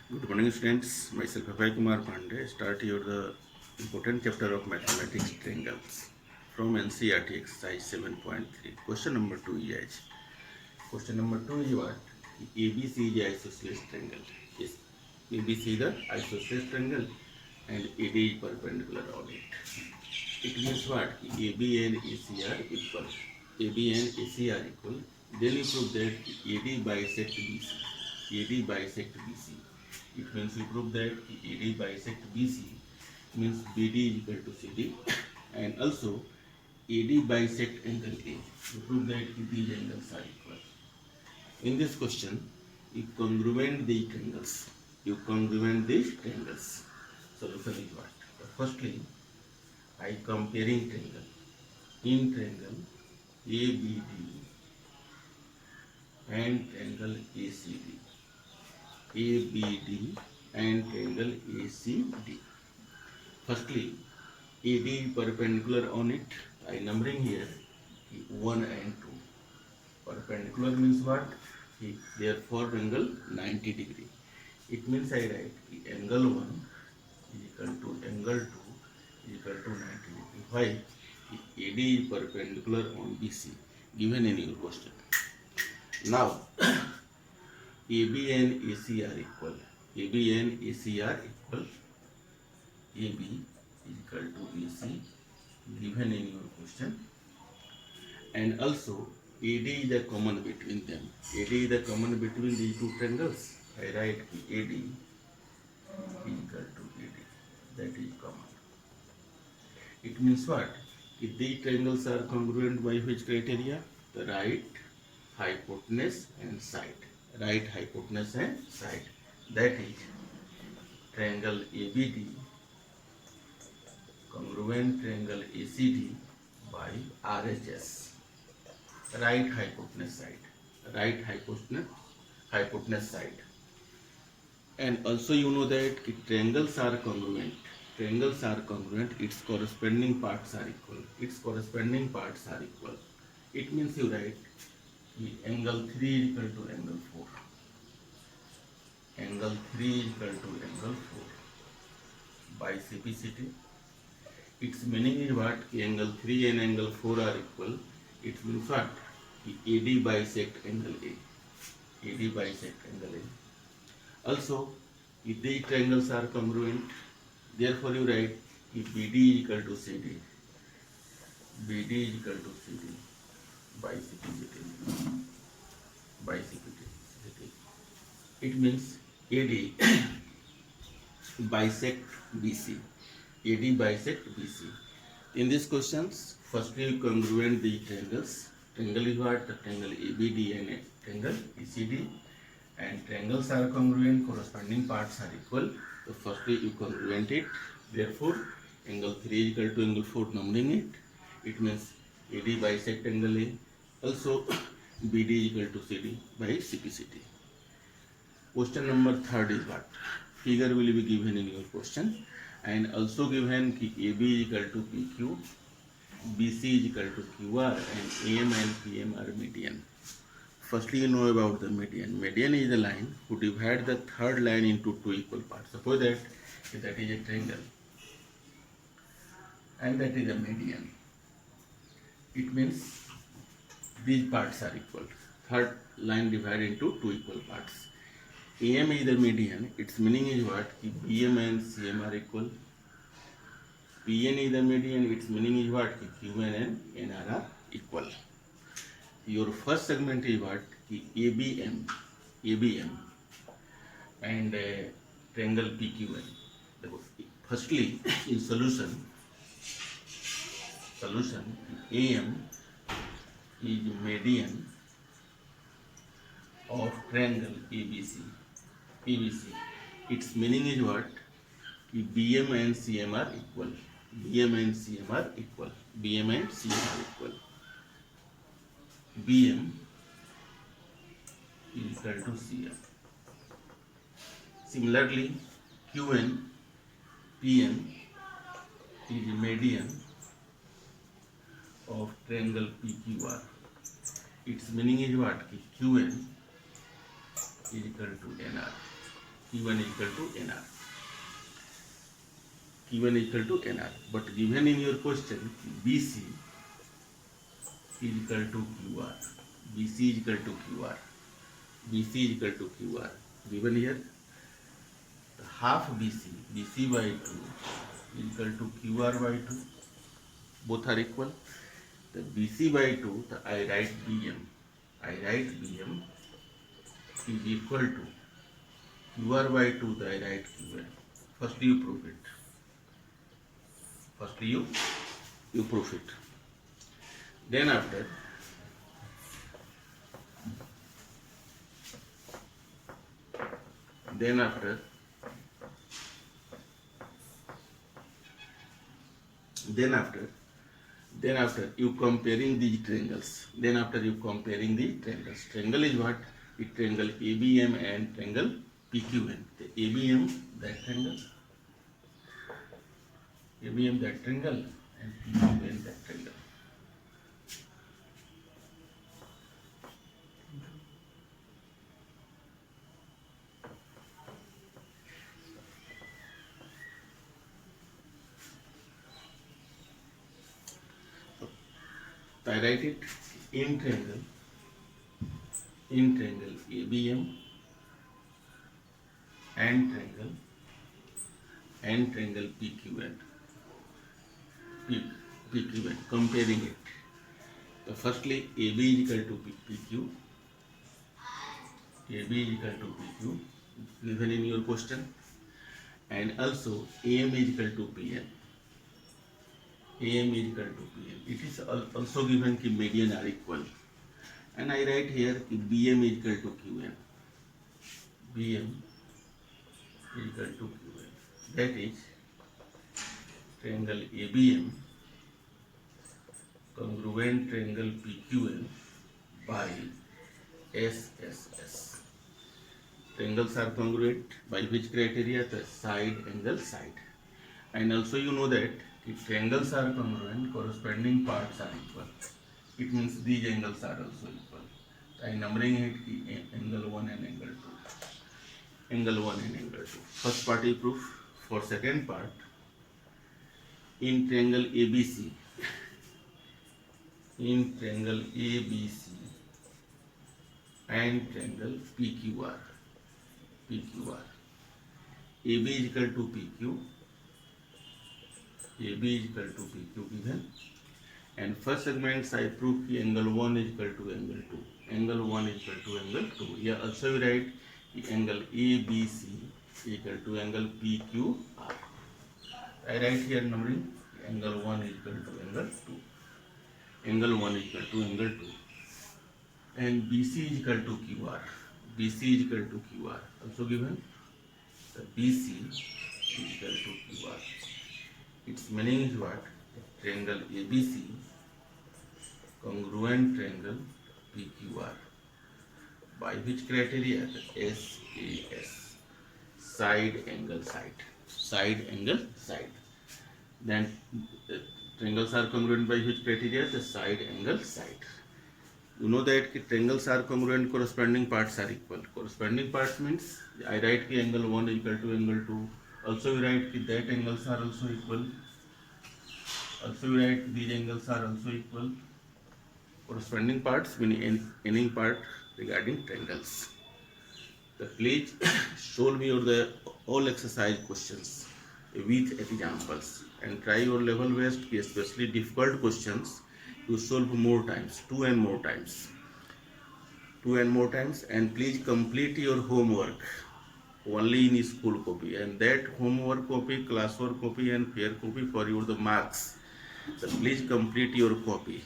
Good morning, students. Myself Abhay Kumar Pandey. Start here the important chapter of mathematics triangles from NCERT exercise 7.3. Question number 2 is question number 2 is what? ABC is a isosceles triangle. Yes, ABC is the isosceles triangle and AD is perpendicular on it. It means what? AB and AC are equal. AB and AC are equal. Then you prove that AD bisect BC. AD bisect BC. It means you prove that AD bisect BC means BD is equal to CD, and also AD bisect angle A. You prove that these angles are equal. In this question, you congruent the triangles. You congruent the triangles. Solution is what? Firstly, I comparing triangle. In triangle ABD and triangle ACD. ABD and triangle ACD. Firstly, AD perpendicular on it. I numbering here 1 and 2. Perpendicular means what? Therefore angle 90 degree. It means I write angle 1 is equal to angle 2 is equal to 90 degree. Why? AD is perpendicular on BC given in your question. Now AB and AC are equal. AB and AC are equal. AB is equal to AC given in your question. And also AD is the common between them. AD is the common between these two triangles. I write AD is equal to AD. That is common. It means what? If these triangles are congruent by which criteria? The right, hypotenuse and side. Right, hypotenuse and side. That is triangle ABD congruent triangle ACD by RHS. Right hypotenuse side. Right hypotenuse side. And also you know that triangles are congruent. Triangles are congruent. Its corresponding parts are equal. Its corresponding parts are equal. It means you write angle 3 is equal to angle 4. Angle 3 is equal to angle 4 by CPCT. Its meaning is what? Angle 3 and angle 4 are equal. It means what? AD bisect angle A. AD bisect angle A. Also, if these triangles are congruent, therefore you write if BD is equal to CD. BD is equal to CD by CPCT. By CPCT. It means AD bisect BC. AD bisect BC. In these questions, firstly you congruent the triangles. Triangle is what? The triangle ABD and triangle ACD. And triangles are congruent, corresponding parts are equal. So firstly you congruent it. Therefore, angle 3 is equal to angle 4 numbering it. It means AD bisect angle A. Also, BD is equal to CD by CPCT. Question number 3 is what? Figure will be given in your question. And also given AB is equal to PQ, BC is equal to QR, and AM and PM are median. Firstly, you know about the median. Median is the line who divide the third line into two equal parts. Suppose that is a triangle, and that is a median. It means these parts are equal. Third line divided into two equal parts. AM is the median. Its meaning is what? BM and CM are equal. PN is the median. Its meaning is what? QN and NR are equal. Your first segment is what? ABM and triangle PQN. Firstly, in solution AM is median of triangle ABC. Its meaning is what? BM and CM are equal. BM and CM are equal. BM and CM are equal. BM is equal to CM. Similarly, QN, PN is median of triangle PQR. Its meaning is what? QN is equal to NR. Q1 is equal to NR. Q1 is equal to NR. But given in your question, BC is equal to QR. BC is equal to QR. BC is equal to QR. Given here, the half BC by 2 is equal to QR by 2. Both are equal. The BC by 2, I write BM. I write BM is equal to QR by 2, I write QN. First you prove it. First you prove it. Then after, you comparing these triangles. Triangle is what? It triangle ABM and triangle PQN. The ABM that triangle, and PQN that triangle. I write it in triangle ABM and triangle PQN. Comparing it. So firstly, AB is equal to PQ. Given in your question, and also AM is equal to PM. It is also given कि median are equal, and I write here कि BM is equal to QN. That is triangle ABM congruent triangle PQN by SSS. Triangles are congruent by which criteria? The side, angle, side. And also you know that if triangles are congruent, corresponding parts are equal. It means these angles are also equal. I am numbering it angle 1 and angle 2. First part is proof. For second part, in triangle ABC and triangle PQR. AB is equal to PQ. Given, and first segments I prove कि angle 1 is equal to angle 2. Here also we write angle ABC is equal to angle PQR. I write here numbering angle 1 is equal to angle 2. And BC is equal to QR. Also given, the BC is equal to QR. Its meaning is what? Triangle ABC congruent triangle PQR. By which criteria? The SAS. Side, angle, side. Then triangles are congruent by which criteria? The side, angle, side. You know that triangles are congruent, corresponding parts are equal. Corresponding parts means I write कि angle 1 is equal to angle 2. Also we write that angles are also equal. These angles are also equal. Corresponding parts meaning any part regarding triangles. So please solve all exercise questions with examples and try your level best, especially difficult questions you solve more times, 2 and more times, and please complete your homework only in school copy, and that homework copy, classwork copy and fair copy for your the marks. So please complete your copy.